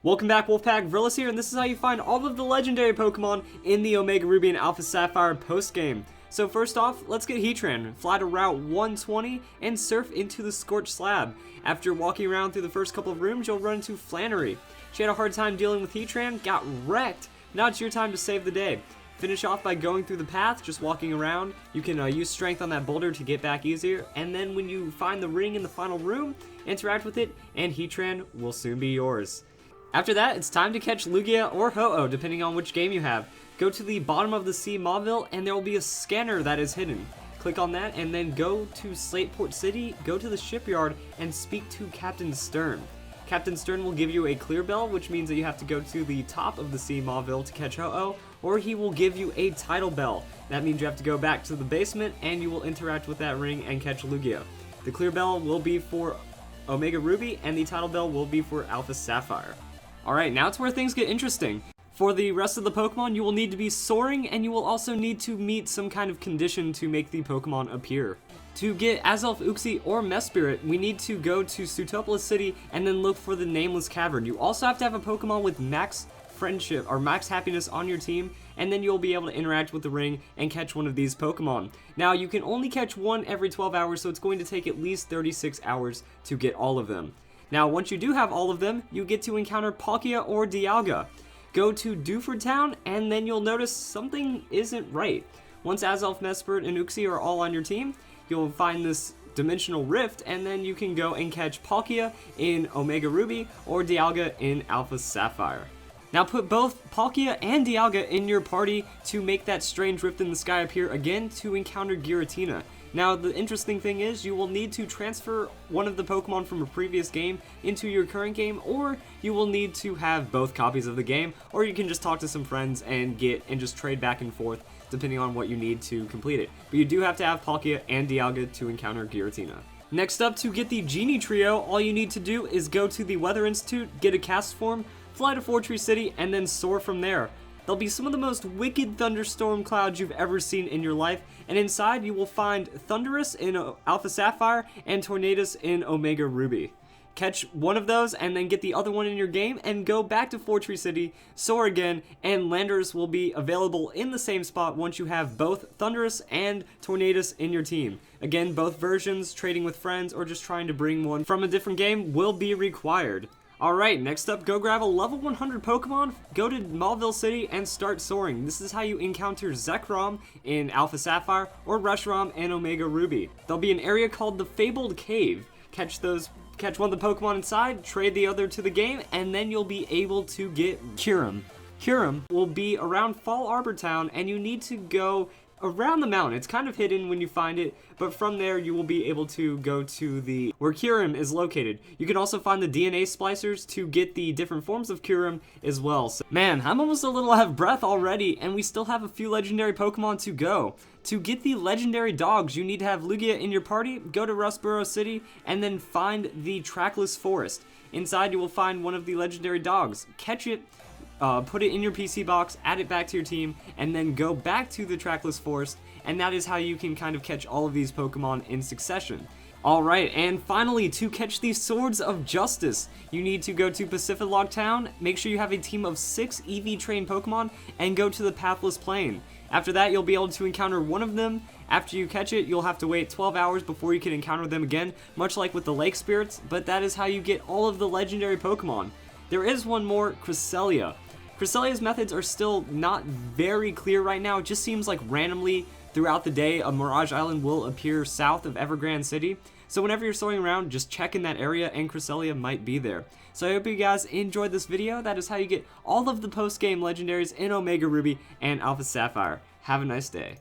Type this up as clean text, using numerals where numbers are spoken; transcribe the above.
Welcome back, Wolfpack. Vrillis here, and this is how you find all of the legendary Pokemon in the Omega Ruby and Alpha Sapphire post-game. So first off, let's get Heatran, fly to Route 120, and surf into the Scorched Slab. After walking around through the first couple of rooms, you'll run into Flannery. She had a hard time dealing with Heatran, got wrecked. Now it's your time to save the day. Finish off by going through the path, just walking around. You can use strength on that boulder to get back easier, and then when you find the ring in the final room, interact with it, and Heatran will soon be yours. After that, it's time to catch Lugia or Ho-Oh, depending on which game you have. Go to the bottom of the Sea Mauville, and there will be a scanner that is hidden. Click on that, and then go to Slateport City, go to the Shipyard, and speak to Captain Stern. Captain Stern will give you a clear bell, which means that you have to go to the top of the Sea Mauville to catch Ho-Oh, or he will give you a title bell. That means you have to go back to the basement, and you will interact with that ring and catch Lugia. The clear bell will be for Omega Ruby, and the title bell will be for Alpha Sapphire. Alright, now it's where things get interesting. For the rest of the Pokemon, you will need to be soaring, and you will also need to meet some kind of condition to make the Pokemon appear. To get Azelf, Uxie, or Mesprit, we need to go to Trackless City and then look for the Nameless Cavern. You also have to have a Pokemon with max friendship or max happiness on your team, and then you'll be able to interact with the ring and catch one of these Pokemon. Now, you can only catch one every 12 hours, so it's going to take at least 36 hours to get all of them. Now, once you do have all of them, you get to encounter Palkia or Dialga. Go to Dewford Town, and then you'll notice something isn't right. Once Azelf, Mesprit, and Uxie are all on your team, you'll find this dimensional rift, and then you can go and catch Palkia in Omega Ruby or Dialga in Alpha Sapphire. Now put both Palkia and Dialga in your party to make that strange rift in the sky appear again to encounter Giratina. Now, the interesting thing is, you will need to transfer one of the Pokemon from a previous game into your current game, or you will need to have both copies of the game, or you can just talk to some friends and just trade back and forth, depending on what you need to complete it. But you do have to have Palkia and Dialga to encounter Giratina. Next up, to get the Genie Trio, all you need to do is go to the Weather Institute, get a cast form, fly to Fortree City, and then soar from there. There'll be some of the most wicked thunderstorm clouds you've ever seen in your life, and inside you will find Thunderous in Alpha Sapphire and Tornadus in Omega Ruby. Catch one of those and then get the other one in your game and go back to Fortree City, soar again, and Landers will be available in the same spot once you have both Thunderous and Tornadus in your team. Again, both versions, trading with friends, or just trying to bring one from a different game will be required. Alright, next up, go grab a level 100 Pokemon, go to Mauville City, and start soaring. This is how you encounter Zekrom in Alpha Sapphire or Reshiram in Omega Ruby. There'll be an area called the Fabled Cave. Catch one of the Pokemon inside, trade the other to the game, and then you'll be able to get Kyurem. Kyurem will be around Fall Arbor Town, and you need to go around the mountain. It's kind of hidden when you find it, but from there you will be able to go to where Kyurem is located. You can also find the DNA splicers to get the different forms of Kyurem as well. So, man, I'm almost a little out of breath already, and we still have a few legendary Pokemon to go. To get the legendary dogs, you need to have Lugia in your party, go to Rustboro City, and then find the Trackless Forest. Inside you will find one of the legendary dogs. Catch it, put it in your PC box, add it back to your team, and then go back to the Trackless Forest, and that is how you can kind of catch all of these Pokemon in succession. Alright, and finally, to catch the Swords of Justice, you need to go to Pacific Town, make sure you have a team of 6 EV-trained Pokemon, and go to the Pathless Plain. After that, you'll be able to encounter one of them. After you catch it, you'll have to wait 12 hours before you can encounter them again, much like with the Lake Spirits, but that is how you get all of the legendary Pokemon. There is one more, Cresselia. Cresselia's methods are still not very clear right now. It just seems like randomly throughout the day a Mirage Island will appear south of Evergrande City. So whenever you're soaring around, just check in that area and Cresselia might be there. So I hope you guys enjoyed this video. That is how you get all of the post-game legendaries in Omega Ruby and Alpha Sapphire. Have a nice day.